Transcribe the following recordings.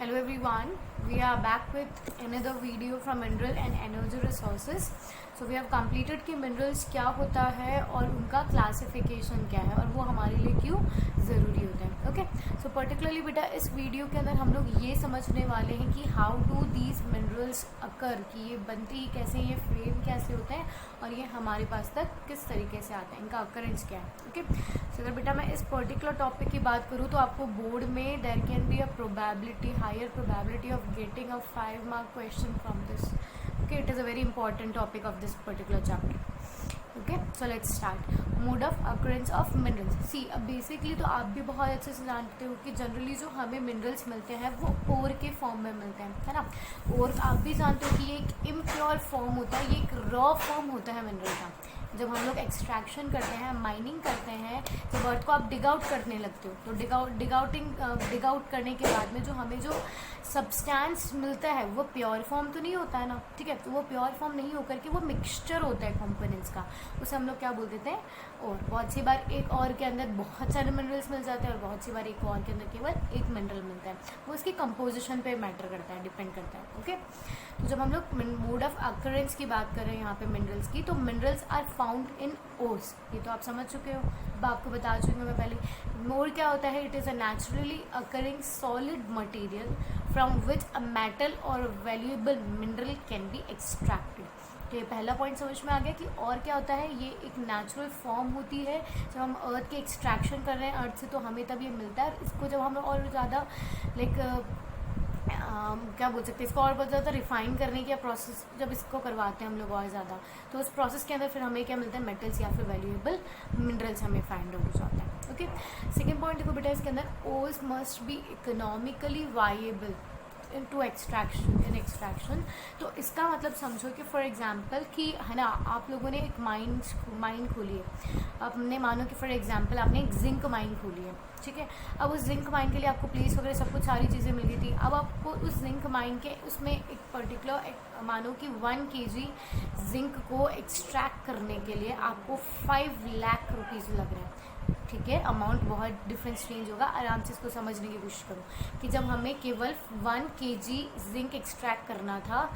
Hello everyone, we are back with another video from Mineral and Energy Resources. So we have completed कि minerals क्या होता है और उनका क्लासिफिकेशन क्या है और वो हमारे लिए क्यों ज़रूरी होता है. ओके, सो पर्टिकुलरली बेटा इस वीडियो के अंदर हम लोग ये समझने वाले हैं कि हाउ डू दीज मिनरल्स अकर, कि ये बनते ही कैसे, ये फ्रेम कैसे होते हैं और ये हमारे पास तक किस तरीके से आते हैं, इनका अकरेंस क्या है. ओके, सो अगर बेटा मैं इस पर्टिकुलर टॉपिक की बात करूँ तो आपको बोर्ड में there can be a probability, higher probability of getting a 5 mark question from this. Okay, it is a very important topic of this particular chapter. Okay, so let's start. Mode of occurrence of minerals. See, अब basically तो आप भी बहुत अच्छे से जानते हो कि जनरली जो हमें मिनरल्स मिलते हैं वो ओर के फॉर्म में मिलते हैं, है ना. और आप भी जानते हो कि ये एक इम्प्योर फॉर्म होता है, ये एक रॉ फॉर्म होता है मिनरल का. जब हम लोग एक्सट्रैक्शन करते हैं, माइनिंग करते हैं, जब अर्थ को आप डिग आउट करने लगते हो तो डिग आउट करने के बाद में जो हमें जो सब्सटेंस मिलता है वो प्योर फॉर्म तो नहीं होता है ना. ठीक है, तो वो प्योर फॉर्म नहीं होकर के वो मिक्सचर होता है कंपोनेंट्स का, उसे हम लोग क्या बोल देते हैं. और बहुत सी बार एक और के अंदर बहुत सारे मिनरल्स मिल जाते हैं और बहुत सी बार एक और के अंदर केवल एक मिनरल मिलता है. वो इसकी कंपोजिशन पे मैटर करता है, डिपेंड करता है. ओके, तो जब हम लोग मोड ऑफ अकरेंस की बात कर रहे हैं यहाँ पे मिनरल्स की, तो minerals are found in ores. ये तो आप समझ चुके हो, अब आपको बता चुकी हूँ मैं पहले. मोर क्या होता है? It is a naturally occurring solid material from which a metal or valuable mineral can be extracted. तो ये पहला पॉइंट समझ में आ गया कि और क्या होता है. ये एक नेचुरल फॉर्म होती है. जब हम अर्थ के एक्सट्रैक्शन कर रहे हैं अर्थ से तो हमें तब ये मिलता है. इसको जब हम और ज़्यादा लाइक क्या बोल सकते हैं, इसको और बहुत ज़्यादा रिफाइन करने की प्रोसेस जब इसको करवाते हैं हम लोग और ज़्यादा, तो उस प्रोसेस के अंदर फिर हमें क्या मिलता है, मेटल्स या फिर वैल्यूएबल मिनरल्स हमें फाइंड आउट हो जाता है. ओके, सेकेंड पॉइंट देखो बेटा, इसके अंदर ores must be economically viable in extraction. तो इसका मतलब समझो कि फॉर एग्जांपल कि है ना, आप लोगों ने एक माइन खोली है. आपने मानो कि फॉर एग्जांपल आपने एक जिंक माइन खोली है. ठीक है, अब उस जिंक माइन के लिए आपको प्लेस वगैरह सब कुछ सारी चीज़ें मिल गई थी. अब आपको उस जिंक माइन के उसमें एक पर्टिकुलर मानो कि 1 kg जिंक को एक्सट्रैक्ट करने के लिए आपको 5 लाख रुपीज़ लग रहे हैं. ठीक है, अमाउंट बहुत डिफरेंस चेंज होगा. आराम से इसको समझने की कोशिश करो कि जब हमें केवल 1 kg जिंक एक्सट्रैक्ट करना था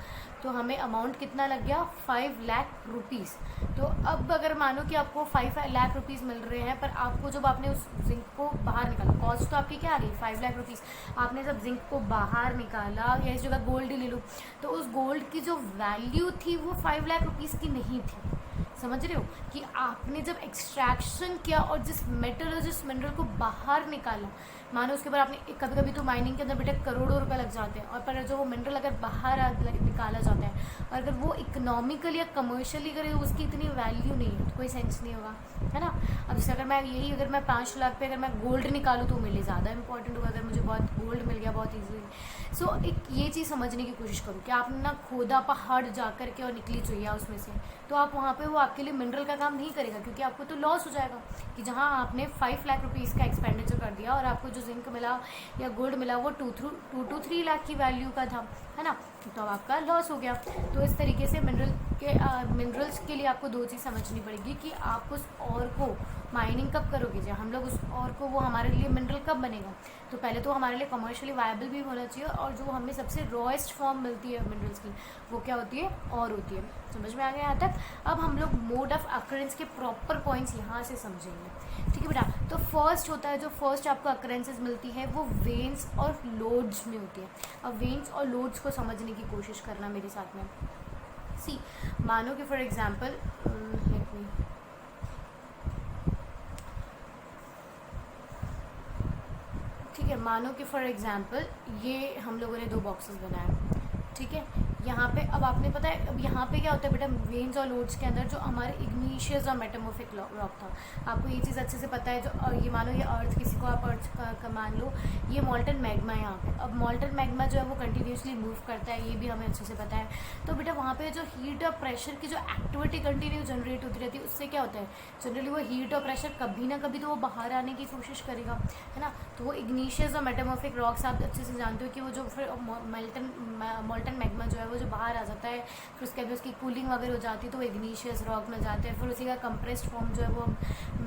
तो हमें अमाउंट कितना लग गया, 5 लाख रुपीज़. तो अब अगर मानो कि आपको 5 लाख रुपीज़ मिल रहे हैं, पर आपको जब आपने उस जिंक को बाहर निकाला, कॉस्ट तो आपकी क्या आ गई, 5 लाख रुपीज़. आपने जब जिंक को बाहर निकाला, या इस जगह गोल्ड ही ले लो, तो उस गोल्ड की जो वैल्यू थी वो 5 लाख रुपीज़ की नहीं थी. समझ रहे हो कि आपने जब एक्सट्रैक्शन किया और जिस मेटल और जिस मिनरल को बाहर निकाला, मानो उसके बाद आपने कभी कभी तो माइनिंग के अंदर बेटा करोड़ों रुपए लग जाते हैं, और पर जो वो मिनरल अगर बाहर निकाला जाता है और अगर वो इकोनॉमिकली या कमर्शियली करे तो उसकी इतनी वैल्यू नहीं है, तो कोई सेंस नहीं होगा, है ना. अब जैसे अगर मैं 5 लाख पे अगर मैं गोल्ड निकालूँ तो मेरे लिए ज़्यादा इंपॉर्टेंट होगा अगर मुझे बहुत गोल्ड मिल गया बहुत ईजीली. सो एक ये चीज़ समझने की कोशिश करो कि आपने ना खोदा पहाड़ जा कर के और निकली चुहिया उसमें से, तो आप वहाँ पे वो आपके लिए मिनरल का काम नहीं करेगा, क्योंकि आपको तो लॉस हो जाएगा कि जहाँ आपने 5 लाख रुपीज़ का एक्सपेंडिचर कर दिया और आपको जो जिंक मिला या गोल्ड मिला वो 2 to 3 लाख की वैल्यू का था, है ना. तो अब आपका लॉस हो गया. तो इस तरीके से मिनरल्स के लिए आपको 2 चीज़ समझनी पड़ेगी कि आप उस और को माइनिंग कब करोगे, जब हम लोग उस और को वो हमारे लिए मिनरल कब बनेगा. तो पहले तो हमारे लिए कमर्शियली वायबल भी होना चाहिए, और जो हमें सबसे रॉएस्ट फॉर्म मिलती है मिनरल्स की वो क्या होती है, और होती है. समझ में आ गया यहाँ तक. अब हम लोग मोड ऑफ अकरेंस के प्रॉपर पॉइंट्स यहाँ से समझेंगे. ठीक है बेटा, तो फर्स्ट होता है, जो फर्स्ट आपको अकरेंसेस मिलती है वो वेन्स और लोड्स में होती है. अब वेन्स और लोड्स को समझने की कोशिश करना मेरे साथ में. सी, मानो कि फॉर एग्जाम्पल ठीक है, मानो कि फॉर एग्जांपल ये हम लोगों ने 2 बॉक्सेस बनाए. ठीक है, यहाँ पे अब आपने पता है अब यहाँ पे क्या होता है बेटा, वेन्स और लोड्स के अंदर जो हमारे इग्नीशियस और मेटामॉर्फिक रॉक था, आपको ये चीज़ अच्छे से पता है. जो ये मानो ये अर्थ, किसी को आप अर्थ का मान लो, ये मॉल्टन मैग्मा है यहाँ पे. अब मॉल्टन मैग्मा जो है वो कंटिन्यूसली मूव करता है, ये भी हमें अच्छे से पता है. तो बेटा वहाँ पे जो हीट और प्रेशर की जो एक्टिविटी कंटिन्यू जनरेट होती रहती है, उससे क्या होता है, जनरली वो हीट और प्रेशर कभी ना कभी तो वो बाहर आने की कोशिश करेगा, है ना. तो वो इग्नीशियस और मेटामॉर्फिक रॉक्स आप अच्छे से जानते हो कि वो जो फिर मॉल्टन मैग्मा जो है है वो जो बाहर आ जाता है, फिर उसके बाद उसकी कूलिंग वगैरह हो जाती है तो वो इग्नीशियस रॉक में जाते हैं, फिर उसी का कंप्रेस्ड फॉर्म जो है वो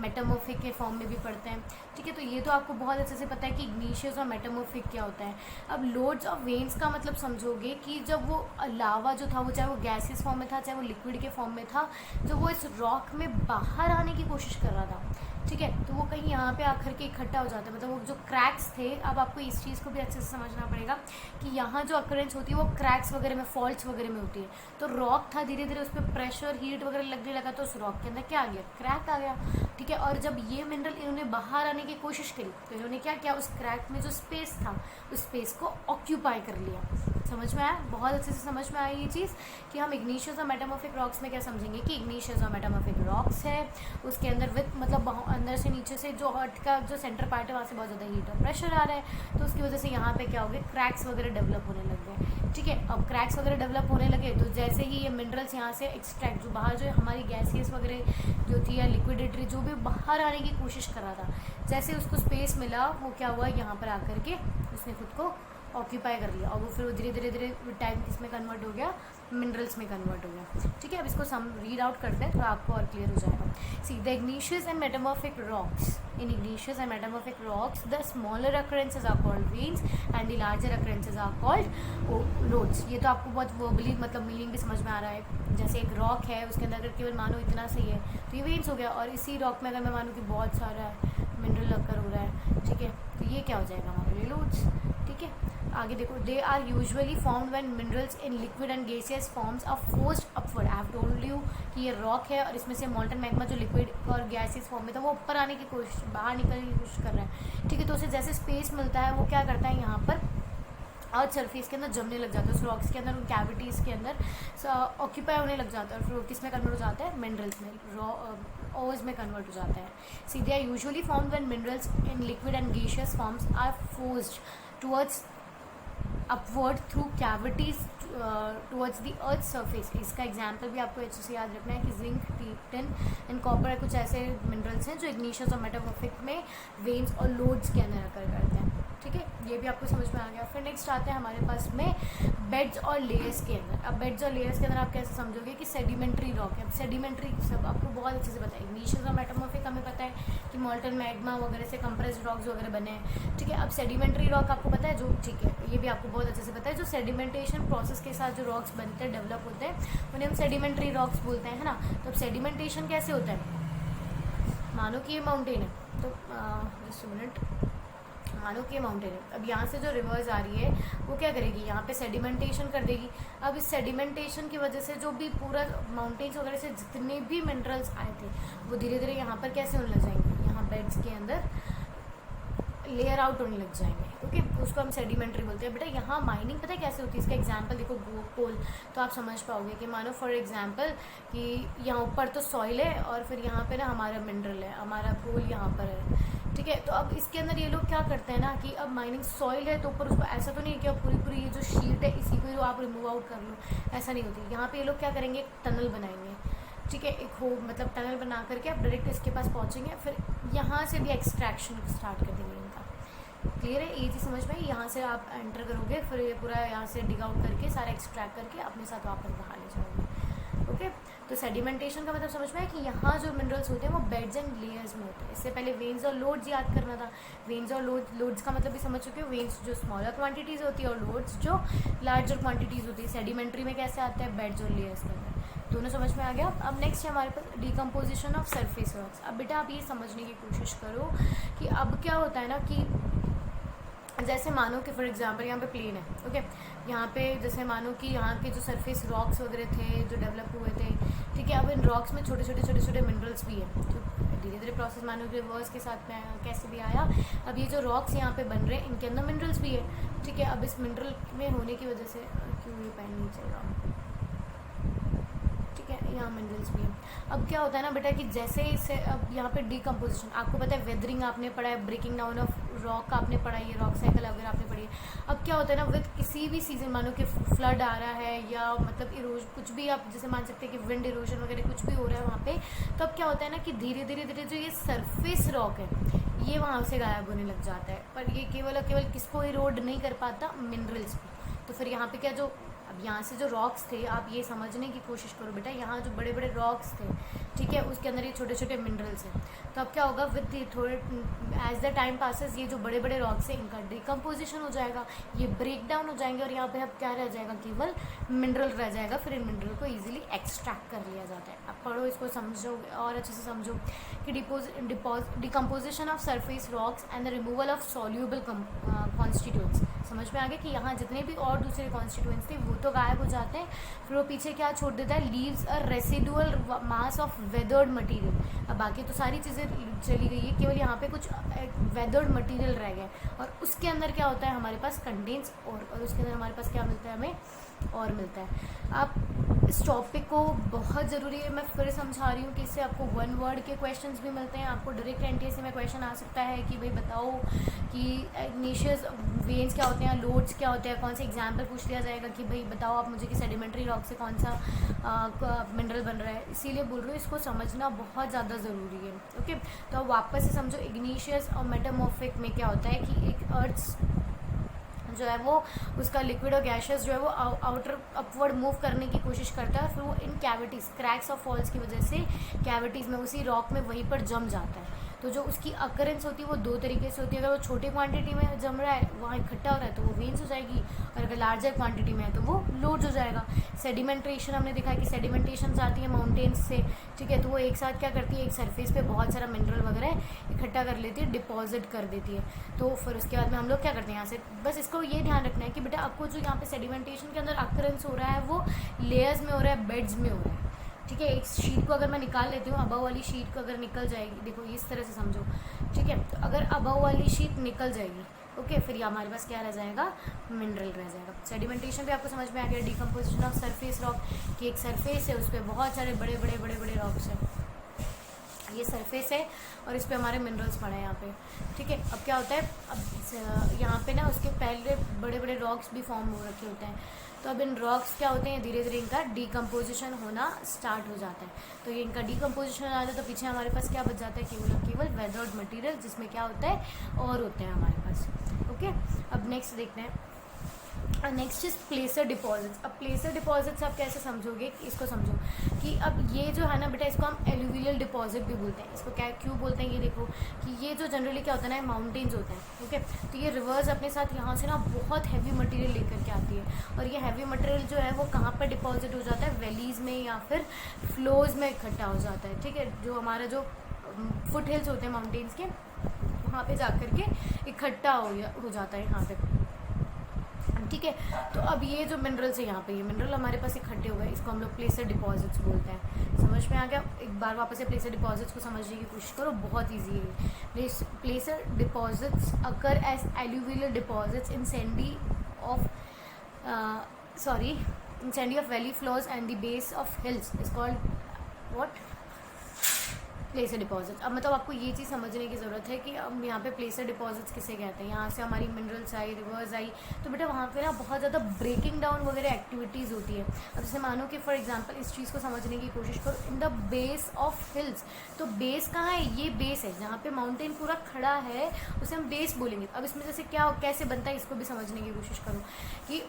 मेटामॉर्फिक के फॉर्म में भी पढ़ते हैं। ठीक है, तो ये तो आपको बहुत अच्छे से पता है कि इग्नीशियस और मेटामॉर्फिक क्या होता है। अब लोड्स ऑफ वेन्स का मतलब समझोगे कि जब वो लावा जो था वो चाहे वो गैसियस फॉर्म में था चाहे वो लिक्विड के फॉर्म में था, जो वो इस रॉक में बाहर आने की कोशिश कर रहा था, ठीक है, तो वो कहीं यहाँ पे आकर के इकट्ठा हो जाता है, मतलब वो जो क्रैक्स थे। अब आपको इस चीज़ को भी अच्छे से समझना पड़ेगा कि यहाँ जो अकरेंस होती है वो क्रैक्स वगैरह में, फॉल्ट्स वगैरह में होती है। तो रॉक था, धीरे धीरे उस पर प्रेशर हीट वगैरह लगने लगा तो उस रॉक के अंदर क्या आ गया, क्रैक आ गया। ठीक है, और जब ये मिनरल इन्होंने बाहर आने की कोशिश करी तो इन्होंने क्या किया, उस क्रैक में जो स्पेस था उस स्पेस को ऑक्यूपाई कर लिया। समझ में आया, बहुत अच्छे से समझ में आई ये चीज़ कि हम इग्नीशियस और मेटामॉर्फिक रॉक्स में क्या समझेंगे कि इग्नीशियस और मेटामॉर्फिक रॉक्स है, उसके अंदर विथ मतलब अंदर से नीचे से जो अर्थ का जो सेंटर पार्ट है वहाँ से बहुत ज़्यादा हीट और प्रेशर आ रहा है, तो उसकी वजह से यहाँ पे क्या हो गया, क्रैक्स वगैरह डेवलप होने लग गए। ठीक है, अब क्रैक्स वगैरह डेवलप होने लगे तो जैसे ही ये मिनरल्स यहाँ से एक्सट्रैक्ट, जो बाहर जो हमारी गैसियस वगैरह जो थी या लिक्विडेटरी जो भी बाहर आने की कोशिश कर रहा था, जैसे उसको स्पेस मिला वो क्या हुआ, यहाँ पर आकर के उसने खुद को ऑक्यूपाई कर लिया और वो फिर धीरे धीरे धीरे टाइम किस में कन्वर्ट हो गया, मिनरल्स में कन्वर्ट हो गया। ठीक है, अब इसको हम रीड आउट करते हैं तो आपको और क्लियर हो जाएगा। See the igneous and metamorphic rocks, in igneous and metamorphic rocks the smaller occurrences are called veins and the larger occurrences are called lodes. ये तो आपको बहुत वर्बली मतलब मीनिंग भी समझ में आ रहा है। जैसे एक रॉक है उसके अंदर अगर केवल मानो इतना सही है तो ये वेन्स हो गया, और इसी रॉक में अगर मैं मानूँ कि बहुत सारा मिनरल अकर हो रहा है, ठीक है, तो ये क्या हो जाएगा हमारे लिए, लोड्स। ठीक है, आगे देखो, they are usually found when minerals in liquid and gaseous forms are forced upward. I have told you कि ये रॉक है और इसमें से मोल्टन मैग्मा जो लिक्विड और गैसियस फॉर्म में था वो ऊपर आने की कोशिश, बाहर निकलने की कोशिश कर रहा है। ठीक है, तो उसे जैसे स्पेस मिलता है वो क्या करता है, यहाँ पर अर्थ सरफेस के अंदर जमने लग जाता है, उस रॉक्स के अंदर, उन कैविटीज़ के अंदर ऑक्यूपाई होने लग जाता है, और फिर वो किस में कन्वर्ट हो जाता है, मिनरल्स में, ओज में कन्वर्ट हो जाता है। See they are usually found when minerals in liquid and gaseous forms are forced towards upward through cavities towards the earth surface. इसका एग्जाम्पल भी आपको अच्छे से याद रखना है कि जिंक, टिन एंड कॉपर कुछ ऐसे मिनरल्स हैं जो इग्नीशियस और मेटामॉर्फिक में वेन्स और लोड्स के अंदर अकर करते हैं। ठीक है, ये भी आपको समझ में आ गया। फिर नेक्स्ट आते हैं हमारे पास में बेड्स और लेयर्स के अंदर। अब बेड्स और लेयर्स के अंदर आप कैसे समझोगे कि सेडिमेंट्री रॉक है। अब सेडिमेंट्री सब आपको बहुत अच्छे से पता है, इग्नीशियस और मेटामॉर्फिक हमें पता है कि मोल्टन मैग्मा वगैरह से कंप्रेस्ड रॉक्स वगैरह बने हैं। ठीक है, अब सेडिमेंट्री रॉक आपको पता है जो, ठीक है, ये भी आपको बहुत अच्छे से पता है, जो सेडिमेंटेशन प्रोसेस के साथ जो रॉक्स बनते हैं, डेवलप होते हैं, उन्हें हम सेडिमेंट्री रॉक्स बोलते हैं, है ना। तो अब सेडिमेंटेशन कैसे होता है, मानो कि ये माउंटेन है, तो जस्ट मिनट, मानो कि ये माउंटेन है, अब यहाँ से जो रिवर्स आ रही है वो क्या करेगी, यहाँ पे सेडिमेंटेशन कर देगी। अब इस सेडिमेंटेशन की वजह से जो भी पूरा माउंटेन्स वगैरह से जितने भी मिनरल्स आए थे वो धीरे धीरे यहाँ पर कैसे होने लग जाएंगे, यहाँ बेड्स के अंदर लेयर आउट होने लग जाएंगे। ओके, उसको हम सेडिमेंट्री बोलते हैं। बेटा यहाँ माइनिंग पता है कैसे होती है, इसका एग्जांपल देखो, कोल, तो आप समझ पाओगे कि मानो फॉर एग्जांपल कि यहाँ ऊपर तो सॉइल है और फिर यहाँ पे ना हमारा मिनरल है, हमारा कोल यहाँ पर है। ठीक है, तो अब इसके अंदर ये लोग क्या करते हैं ना कि अब माइनिंग सॉइल है तो ऊपर उसको ऐसा तो नहीं है कि अब पूरी ये जो शीट है इसी को आप रिमूव आउट कर लो, ऐसा नहीं होती। यहाँ पे ये लोग क्या करेंगे, एक टनल बनाएंगे। ठीक है, एक हो मतलब टनल बना करके आप डायरेक्ट इसके पास पहुँचेंगे, फिर यहाँ से भी एक्सट्रैक्शन स्टार्ट कर देंगे इनका। क्लियर है, ये चीज़ समझ में, यहाँ से आप एंटर करोगे, फिर ये पूरा यहाँ से डिग आउट करके सारा एक्सट्रैक्ट करके अपने साथ वापस बाहर ले जाओगे। ओके, तो सेडिमेंटेशन का मतलब समझ में है कि यहाँ जो मिनरल्स होते हैं वो बेड्स एंड लेयर्स में होते हैं। इससे पहले वेन्स और लोड्स याद करना था। वेन्स और लोड्स का मतलब भी समझ चुके हो, वेन्स जो स्मॉलर क्वांटिटीज़ होती है और लोड्स जो लार्जर क्वांटिटीज़ होती है। सेडिमेंट्री में कैसे आते हैं, बेड्स और लेयर्स के अंदर, दोनों समझ में आ गया। अब नेक्स्ट है हमारे पास डिकम्पोजिशन ऑफ सरफेस रॉक्स। अब बेटा आप ये समझने की कोशिश करो कि अब क्या होता है ना कि जैसे मानो कि फॉर एग्जांपल यहाँ पे प्लेन है, ओके, यहाँ पे जैसे मानो कि यहाँ के जो सरफेस रॉक्स वगैरह थे जो डेवलप हुए थे, ठीक है, अब इन रॉक्स में छोटे छोटे मिनरल्स भी हैं, तो धीरे धीरे प्रोसेस मानो कि रिवर्स के साथ में आया, कैसे भी आया। अब ये जो रॉक्स यहाँ पे बन रहे हैं इनके अंदर मिनरल्स भी है। ठीक है, अब इस मिनरल में होने की वजह से क्यों ये पेन नहीं चल रहा, ठीक है, यहाँ मिनरल्स भी हैं। अब क्या होता है ना बेटा कि जैसे इसे अब यहाँ पे डिकम्पोजिशन, आपको पता है वेदरिंग आपने पढ़ा है, ब्रेकिंग डाउन ऑफ रॉक आपने पढ़ा है, ये रॉक साइकिल वगैरह आपने पढ़ी है। अब क्या होता है ना, विद किसी भी सीजन, मानो कि फ्लड आ रहा है या मतलब इरोज कुछ भी आप जैसे मान सकते हैं कि विंड इरोजन वगैरह कुछ भी हो रहा है वहाँ पे, तो अब क्या होता है ना कि धीरे धीरे जो ये सरफेस रॉक है ये वहाँ से गायब होने लग जाता है। पर ये केवल और केवल किसको इरोड नहीं कर पाता, मिनरल्स को। तो फिर यहाँ पे क्या जो अब यहाँ से जो रॉक्स थे, आप ये समझने की कोशिश करो बेटा, यहाँ जो बड़े बड़े रॉक्स थे, ठीक है, उसके अंदर ये छोटे छोटे मिनरल्स हैं। तो अब क्या होगा, विद थोड़े एज द टाइम पासेस ये जो बड़े बड़े रॉक्स हैं इनका डिकम्पोजिशन हो जाएगा, ये ब्रेक डाउन हो जाएंगे और यहाँ पे अब क्या रह जाएगा, केवल मिनरल रह जाएगा। फिर इन मिनरल को ईजिली एक्सट्रैक्ट कर लिया जाता है। अब पढ़ो इसको, समझो और अच्छे से समझो कि decomposition of surface rocks and the removal of soluble constituents. समझ में आ गया कि यहाँ जितने भी और दूसरे कॉन्स्टिट्यूएंट्स थे वो तो गायब हो जाते हैं, फिर वो पीछे क्या छोड़ देता है, leaves a residual mass of weathered material. अब बाकी तो सारी चीज़ें चली गई है, केवल यहाँ पे कुछ वेदर्ड मटेरियल रह गए और उसके अंदर क्या होता है हमारे पास कंटेन्स और उसके अंदर हमारे पास क्या मिलता है, हमें और मिलता है। अब इस टॉपिक को बहुत ज़रूरी है, मैं फिर समझा रही हूँ कि इससे आपको वन वर्ड के क्वेश्चंस भी मिलते हैं। आपको डायरेक्ट एनटीएससी में क्वेश्चन आ सकता है कि भाई बताओ कि इग्नीशियस वेन्स क्या होते हैं, लोड्स क्या होते हैं, कौन से एग्जाम्पल पूछ लिया जाएगा कि भाई बताओ आप मुझे कि सेडिमेंट्री रॉक से कौन सा मिनरल बन रहा है। इसीलिए बोल रही हूँ इसको समझना बहुत ज़्यादा ज़रूरी है। ओके, तो अब वापस से समझो, इग्नीशियस और मेटामॉर्फिक में क्या होता है कि एक अर्थ जो है वो उसका लिक्विड और गैसेस जो है वो आउटर अपवर्ड मूव करने की कोशिश करता है, फिर वो इन कैविटीज़, क्रैक्स और फॉल्स की वजह से कैविटीज़ में उसी रॉक में वहीं पर जम जाता है। तो जो उसकी अकरेंस होती है वो दो तरीके से होती है। अगर वो छोटे क्वांटिटी में जम रहा है, वहाँ इकट्ठा हो रहा है, तो वो वेन्स हो जाएगी, और अगर लार्जर क्वांटिटी में है तो वो लोड्स हो जाएगा। सेडिमेंटेशन हमने देखा है कि सेडिमेंटेशन आती है माउंटेन्स से, ठीक है, तो वो एक साथ क्या करती है, एक सरफेस पे बहुत सारा मिनरल वगैरह इकट्ठा कर लेती है, डिपॉजिट कर देती है। तो फिर उसके बाद में हम लोग क्या करते हैं यहाँ से, बस इसको ये ध्यान रखना है कि बेटा आपको जो यहाँ पे सेडिमेंटेशन के अंदर अकरेंस हो रहा है वो लेयर्स में हो रहा है, बेड्स में हो रहा है, ठीक है। एक शीट को अगर मैं निकाल लेती हूँ, अबव वाली शीट को अगर निकल जाएगी, देखो इस तरह से समझो, ठीक है, तो अगर अबव वाली शीट निकल जाएगी, ओके, फिर ये हमारे पास क्या रह जाएगा, मिनरल रह जाएगा। सेडिमेंटेशन भी आपको समझ में आ गया। डिकम्पोजिशन ऑफ सरफेस रॉक, कि एक सरफेस है, उस पर बहुत सारे बड़े बड़े बड़े बड़े रॉक्स हैं, ये सरफेस है और इस पे हमारे मिनरल्स पड़े हैं यहाँ पे, ठीक है। अब क्या होता है, अब यहाँ पे ना उसके पहले बड़े बड़े रॉक्स भी फॉर्म हो रखे होते हैं, तो अब इन रॉक्स क्या होते हैं, धीरे धीरे इनका डिकम्पोजिशन होना स्टार्ट हो जाता है। तो ये इनका डिकम्पोजिशन हो जाता है तो पीछे हमारे पास क्या बच जाता है, केवल वेदर्ड मटेरियल, जिसमें क्या होता है और होते हैं हमारे पास। ओके, अब नेक्स्ट देखते हैं। Next is प्लेसर deposits. अब प्लेसर डिपॉजिट्स आप कैसे समझोगे, इसको समझो कि अब ये जो है ना बेटा, इसको हम एलुवियल डिपॉजिट भी बोलते हैं। इसको क्या क्यों बोलते हैं, ये देखो कि ये जो जनरली क्या होता है ना, माउंटेन्स होते हैं, ओके, तो ये रिवर्स अपने साथ यहाँ से ना बहुत हैवी मटेरियल लेकर के आती है, और ये हैवी मटेरियल जो है वो कहाँ पर डिपॉजिट हो जाता है, वैलीज़ में या फिर फ्लोज में इकट्ठा हो जाता है, ठीक है। जो हमारा जो फुट हिल्स होते हैं माउंटेन्स के, वहाँ पे जाकर के इकट्ठा हो जाता है यहाँ पे, ठीक है। तो अब ये जो मिनरल्स है यहाँ पे, ये मिनरल हमारे पास इकट्ठे हो गए, इसको हम लोग प्लेसर डिपॉजिट्स बोलते हैं। समझ में आ गया। एक बार वापस से प्लेसर डिपॉजिट्स को समझने की कोशिश करो, बहुत इजी है। Placer deposits occur as alluvial deposits in sandy of valley floors and the base of hills is called what, placer deposits. अब मतलब आपको ये चीज़ समझने की ज़रूरत है कि अब यहाँ पे प्लेसर डिपॉजिट्स किसे कहते हैं। यहाँ से हमारी मिनरल्स आई, रिवर्स आई, तो बेटा वहाँ पे ना बहुत ज़्यादा ब्रेकिंग डाउन वगैरह एक्टिविटीज़ होती है। अब जैसे मानो कि फॉर एग्जांपल इस चीज़ को समझने की कोशिश करो, in the base of hills, तो बेस कहाँ है, ये बेस है जहाँ पे माउंटेन पूरा खड़ा है, उसे हम बेस बोलेंगे। अब इसमें जैसे क्या कैसे बनता है, इसको भी समझने की कोशिश करो कि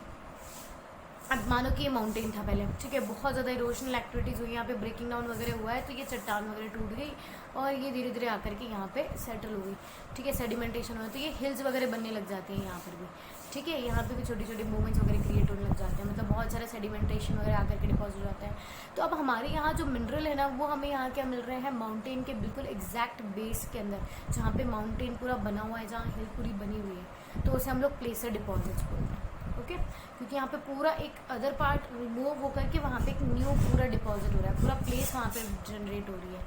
अब मानो कि ये माउंटेन था पहले, ठीक है, बहुत ज़्यादा इरोशनल एक्टिविटीज़ हुई, यहाँ पे ब्रेकिंग डाउन वगैरह हुआ है, तो ये चट्टान वगैरह टूट गई और ये धीरे धीरे आकर के यहाँ पे सेटल हो गई, ठीक है, सेडिमेंटेशन हुआ, तो ये हिल्स वगैरह बनने लग जाती हैं यहाँ पर भी, ठीक है। यहाँ पे भी छोटी छोटी मूवमेंट्स वगैरह क्रिएट होने लग जाते हैं, मतलब बहुत सारा सेडिमेंटेशन वगैरह आकर के डिपॉजिट हो जाता है। तो अब हमारे यहाँ जो मिनरल है ना, वो हमें यहाँ क्या मिल रहे हैं, माउंटेन के बिल्कुल एग्जैक्ट बेस के अंदर, जहाँ पे माउंटेन पूरा बना हुआ है, जहाँ हिल पूरी बनी हुई है, तो उसे हम लोग प्लेसर डिपॉजिट्स बोलते हैं, ओके। क्योंकि यहाँ पे पूरा एक अदर पार्ट रिमूव होकर के वहाँ पे एक न्यू पूरा डिपॉजिट हो रहा है, पूरा प्लेस वहाँ पे जनरेट हो रही है,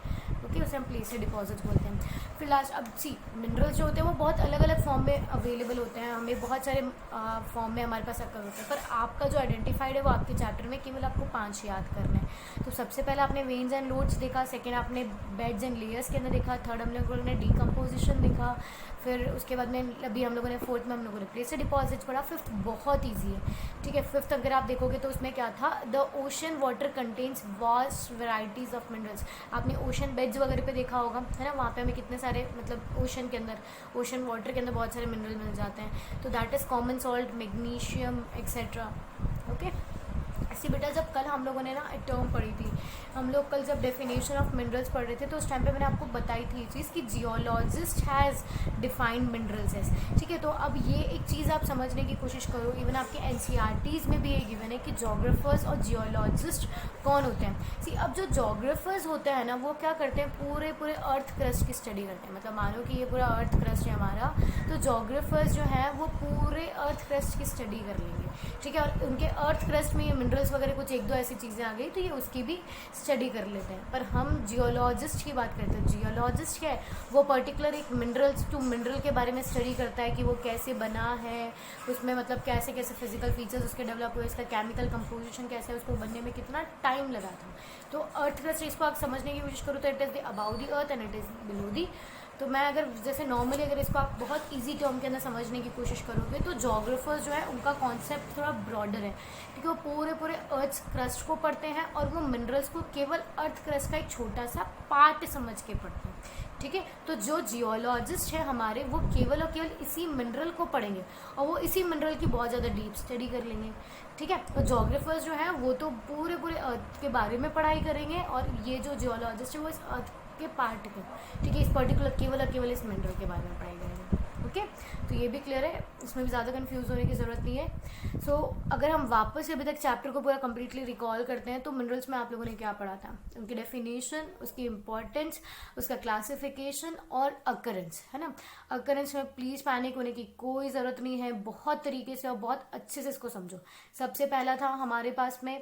ओके, उसे हम प्लेसर डिपॉजिट बोलते हैं। फिर लास्ट, अब सी मिनरल्स जो होते हैं वो बहुत अलग अलग फॉर्म में अवेलेबल होते हैं, हमें बहुत सारे फॉर्म में हमारे पास अक्कर होते हैं, पर आपका जो आइडेंटिफाइड है वो आपके चैप्टर में केवल आपको 5 याद करना है। तो सबसे पहले आपने वेन्स एंड लोड्स देखा, सेकेंड आपने बेड्स एंड लेयर्स के अंदर देखा, थर्ड हम लोगों ने डिकम्पोजिशन देखा, फिर उसके बाद में अभी हम लोगों ने फोर्थ में हम लोगों ने प्लेसर डिपॉजिट्स पढ़ा। फिफ्थ बहुत ईजी है, ठीक है। फिफ्थ अगर आप देखोगे तो उसमें क्या था, the ocean water contains vast varieties of minerals. आपने ओशन बेड्स वगैरह पे देखा होगा, है ना, वहाँ पे हमें कितने सारे, मतलब ओशन के अंदर, ओशन वाटर के अंदर बहुत सारे मिनरल मिल जाते हैं, तो that is common salt, magnesium etcetera, okay. ऐसे बेटा जब कल हम लोगों ने ना एक टर्म पढ़ी थी, हम लोग कल जब डेफिनेशन ऑफ मिनरल्स पढ़ रहे थे तो उस टाइम पे मैंने आपको बताई थी ये चीज़ कि geologist has defined minerals as, ठीक है। तो अब ये एक चीज़ आप समझने की कोशिश करो, इवन आपके एनसीईआरटीज़ में भी ये गिवन है कि जोग्राफर्स और जियोलॉजिस्ट कौन होते हैं। सी अब जो जोग्राफर्स होते हैं ना वो क्या करते हैं, पूरे पूरे अर्थ क्रस्ट की स्टडी करते हैं। मतलब मानो कि ये पूरा अर्थ क्रस्ट है हमारा, तो जोग्राफर्स जो है वो पूरे अर्थ क्रस्ट की स्टडी कर लेंगे, ठीक है। और उनके अर्थ क्रस्ट में ये मिनरल्स वगैरह कुछ एक दो ऐसी चीज़ें आ गई तो ये उसकी भी स्टडी कर लेते हैं। पर हम जियोलॉजिस्ट की बात करते हैं, जियोलॉजिस्ट क्या है, वो पर्टिकुलर एक मिनरल्स टू मिनरल के बारे में स्टडी करता है कि वो कैसे बना है, उसमें मतलब कैसे कैसे फिजिकल फीचर्स उसके डेवलप हुए, इसका केमिकल कंपोजिशन कैसे है, उसको बनने में कितना टाइम लगा था। तो अर्थ क्रस्ट इसको आप समझने की कोशिश करो तो it is the about the earth and it is below the. तो मैं अगर जैसे नॉर्मली अगर इसको आप बहुत इजी टर्म के अंदर समझने की कोशिश करोगे तो जोग्राफर्स जो है उनका कॉन्सेप्ट थोड़ा ब्रॉडर है, क्योंकि वो पूरे पूरे अर्थ क्रस्ट को पढ़ते हैं और वो मिनरल्स को केवल अर्थ क्रस्ट का एक छोटा सा पार्ट समझ के पढ़ते हैं, ठीक है। तो जो जियोलॉजिस्ट है हमारे वो केवल और केवल इसी मिनरल को पढ़ेंगे और वो इसी मिनरल की बहुत ज़्यादा डीप स्टडी कर लेंगे, ठीक है। तो जोग्राफर्स जो है वो तो पूरे पूरे अर्थ के बारे में पढ़ाई करेंगे और ये जो जियोलॉजिस्ट है वो इस अर्थ के पार्ट के, ठीक है, इस पर्टिकुलर केवल और केवल इस मिनरल के बारे में पढ़ाई करेंगे, ओके। तो ये भी क्लियर है, इसमें भी ज़्यादा कंफ्यूज होने की ज़रूरत नहीं है। सो अगर हम वापस से अभी तक चैप्टर को पूरा कंप्लीटली रिकॉल करते हैं तो मिनरल्स में आप लोगों ने क्या पढ़ा था, उनकी डेफिनेशन, उसकी इंपॉर्टेंस, उसका क्लासिफिकेशन और अकरेंस, है ना। अकरेंस में प्लीज़ पैनिक होने की कोई ज़रूरत नहीं है, बहुत तरीके से और बहुत अच्छे से इसको समझो। सबसे पहला था हमारे पास में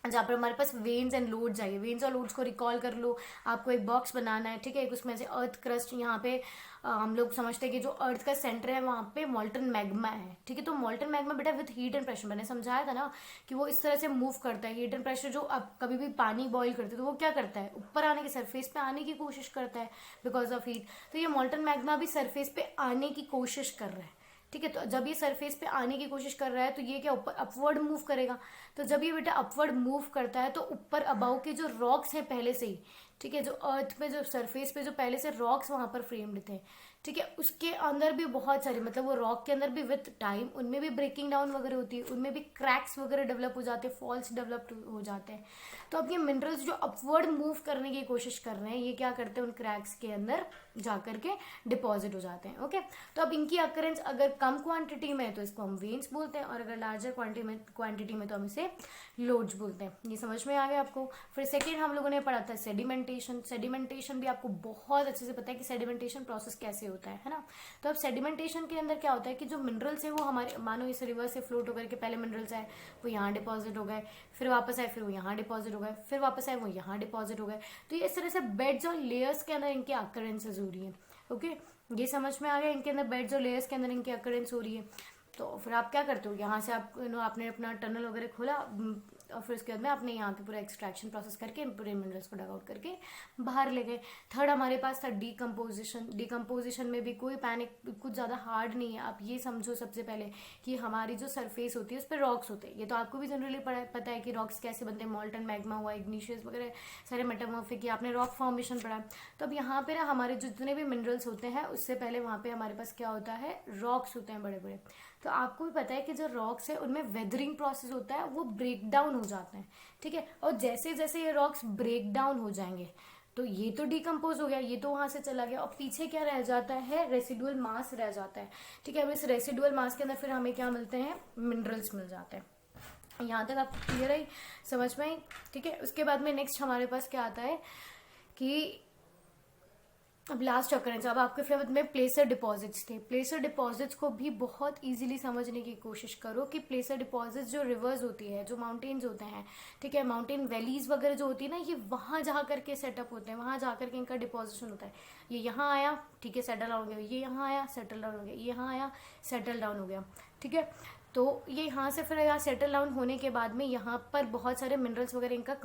जहाँ पर हमारे पास वेन्स एंड लोड्स आएंगे, वेन्स और लोड्स को रिकॉल कर लो, आपको एक बॉक्स बनाना है, ठीक है। एक उसमें से अर्थ क्रस्ट, यहाँ पे हम लोग समझते हैं कि जो अर्थ का सेंटर है वहाँ पे मॉल्टन मैग्मा है, ठीक है। तो मॉल्टन मैग्मा बेटा विथ हीट एंड प्रेशर, मैंने समझाया था ना कि वो इस तरह से मूव करता है। हीट एंड प्रेशर, जो आप कभी भी पानी बॉईल करते हो तो वो क्या करता है, ऊपर आने की, सरफेस पे आने की कोशिश करता है बिकॉज ऑफ हीट। तो ये मॉल्टन मैग्मा भी सरफेस पे आने की कोशिश कर रहा है, ठीक है। तो जब ये सरफेस पे आने की कोशिश कर रहा है तो ये क्या ऊपर अपवर्ड मूव करेगा। तो जब ये बेटा अपवर्ड मूव करता है तो ऊपर अबाउ के जो रॉक्स हैं पहले से ही, ठीक है, जो अर्थ पे जो सरफेस पे जो पहले से रॉक्स वहां पर फ्रेम्ड थे, ठीक है, उसके अंदर भी बहुत सारी, मतलब वो रॉक के अंदर भी विथ टाइम उनमें भी ब्रेकिंग डाउन वगैरह होती है, उनमें भी क्रैक्स वगैरह डेवलप हो जाते हैं, फॉल्स डेवलप हो जाते हैं। तो अब ये मिनरल्स जो अपवर्ड मूव करने की कोशिश कर रहे हैं ये क्या करते हैं, उन क्रैक्स के अंदर जा करके डिपॉजिट हो जाते हैं, ओके। तो अब इनकी अकरेंस अगर कम क्वांटिटी में है तो इसको हम वेन्स बोलते हैं और अगर लार्जर क्वांटिटी में तो हम इसे लोड्स बोलते हैं। ये समझ में आ गया आपको। फिर सेकेंड हम लोगों ने पढ़ा था सेडिमेंटेशन। सेडिमेंटेशन भी आपको बहुत अच्छे से पता है कि सेडिमेंटेशन प्रोसेस कैसे होता है ना। तो अब सेडिमेंटेशन के अंदर क्या होता है कि जो मिनरल्स है वो हमारे, मानो इस रिवर से फ्लोट होकर के पहले मिनरल्स आए, वो यहाँ डिपॉजिट हो गए, फिर वापस आए, फिर वो यहाँ डिपॉजिट हो गए, फिर वापस आए, वो यहाँ डिपॉजिट हो गए। तो ये इस तरह से बेड्स और लेयर्स के अंदर इनके अकरेंसेज हो रही है, ओके। ये समझ में आ गया, इनके अंदर बेड्स और लेयर्स के अंदर इनकी अकरेंस हो रही है। तो फिर आप क्या करते हो, यहाँ से आप आपने अपना टनल वगैरह खोला और फिर उसके बाद में आपने यहाँ पे पूरा एक्सट्रैक्शन प्रोसेस करके पूरे मिनरल्स को डग आउट करके बाहर ले गए। थर्ड हमारे पास था डीकम्पोजिशन। डीकम्पोजिशन में भी कोई पैनिक, कुछ ज़्यादा हार्ड नहीं है। आप ये समझो सबसे पहले कि हमारी जो सरफेस होती है उस पर रॉक्स होते हैं, ये तो आपको भी जनरली पता है कि रॉक्स कैसे बनते हैं, मॉल्टन मैग्मा हुआ, इग्निशियस वगैरह सारे मेटामॉर्फिक, आपने रॉक फॉर्मेशन पढ़ा। तो अब यहाँ पे ना हमारे जितने भी मिनरल्स होते हैं उससे पहले वहाँ पे हमारे पास क्या होता है, रॉक्स होते हैं बड़े बड़े। तो आपको भी पता है कि जो रॉक्स है उनमें वेदरिंग प्रोसेस होता है, वो ब्रेक डाउन हो जाते हैं, ठीक है। और जैसे जैसे ये रॉक्स ब्रेक डाउन हो जाएंगे तो ये तो डिकम्पोज हो गया, ये तो वहां से चला गया और पीछे क्या रह जाता है, रेसिडुअल मास रह जाता है, ठीक है। अब इस रेसिडुअल मास के अंदर फिर हमें क्या मिलते हैं, मिनरल्स मिल जाते हैं। यहाँ तक आप क्लियर है, समझ में आई, ठीक है। उसके बाद में नेक्स्ट हमारे पास क्या आता है कि अब लास्ट अकरेंस, अब आपके फिर में प्लेसर डिपॉजिट्स थे। प्लेसर डिपॉजिट्स को भी बहुत इजीली समझने की कोशिश करो कि प्लेसर डिपॉजिट्स जो रिवर्स होती है, जो माउंटेन्स होते हैं, ठीक है, माउंटेन वैलीज वगैरह जो होती है ना, ये वहां जा करके सेटअप होते हैं, वहां जा करके इनका डिपॉजिशन होता है। ये यहाँ आया, ठीक है, सेटल डाउन हो गया, ये यहाँ आया, सेटल डाउन हो गया, ये यहाँ आया, सेटल डाउन हो गया, ठीक है। तो ये यहाँ से फिर यहाँ सेटल डाउन होने के बाद में यहाँ पर बहुत सारे मिनरल्स वगैरह इनका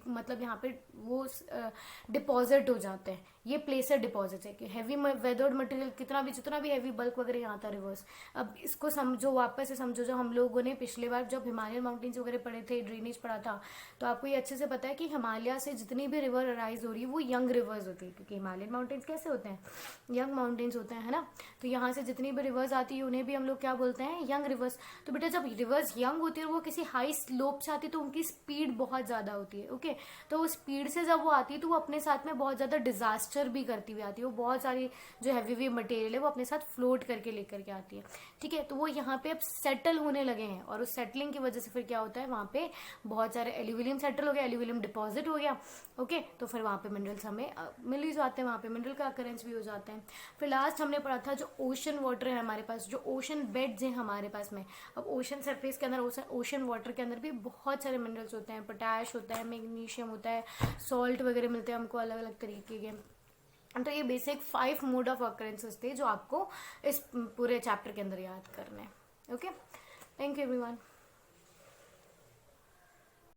मतलब यहाँ पे वो डिपॉजिट हो जाते हैं। ये प्लेसर डिपॉजिट है कि हैवी वेदर्ड मटेरियल जितना भी हैवी बल्क वगैरह यहाँ आता रिवर्स। अब इसको समझो, वापस से समझो, जो हम लोगों ने पिछले बार जब हिमालयन माउंटेन्स वगैरह पढ़े थे, ड्रेनेज पढ़ा था, तो आपको ये अच्छे से पता है कि हिमालय से जितनी भी रिवर अराइज हो रही है वो यंग रिवर्स होती है, क्योंकि हिमालयन माउंटेन्स कैसे होते हैं, यंग माउंटेन्स होते हैं, है ना। तो यहाँ से जितनी भी रिवर्स आती है उन्हें भी हम लोग क्या बोलते हैं, यंग रिवर्स। तो बेटा जब रिवर्स यंग होती है और वो किसी हाई स्लोप से आती है तो उनकी स्पीड बहुत ज़्यादा होती है। ओके, तो वो स्पीड से जब वो आती है तो वो अपने साथ में बहुत ज़्यादा डिजास्टर भी करती हुई आती है। वो बहुत सारी जो हैवी मटेरियल है वो अपने साथ फ्लोट करके लेकर के आती है। ठीक है, तो वो यहाँ पे अब सेटल होने लगे हैं और उस सेटलिंग की वजह से फिर क्या होता है, वहाँ पे बहुत सारे एल्यूविलियम सेटल हो गया, एल्यूविलियम डिपॉजिट हो गया। ओके, तो फिर वहाँ पे मिनरल्स हमें मिल ही जाते हैं, वहाँ पे मिनरल का अकरेंस भी हो जाता है। फिर लास्ट हमने पढ़ा था जो ओशन वाटर है हमारे पास, जो ओशन बेड्स हैं हमारे पास में। अब ओशन सरफेस के अंदर, ओशन वाटर के अंदर भी बहुत सारे मिनरल्स होते हैं, पोटैश होता है, मैग्नीशियम होता है, सॉल्ट वगैरह मिलते हैं हमको अलग अलग तरीके के। तो ये बेसिक 5 मोड ऑफ अकरेंसेस थे जो आपको इस पूरे चैप्टर के अंदर याद करने हैं। Okay, thank you everyone.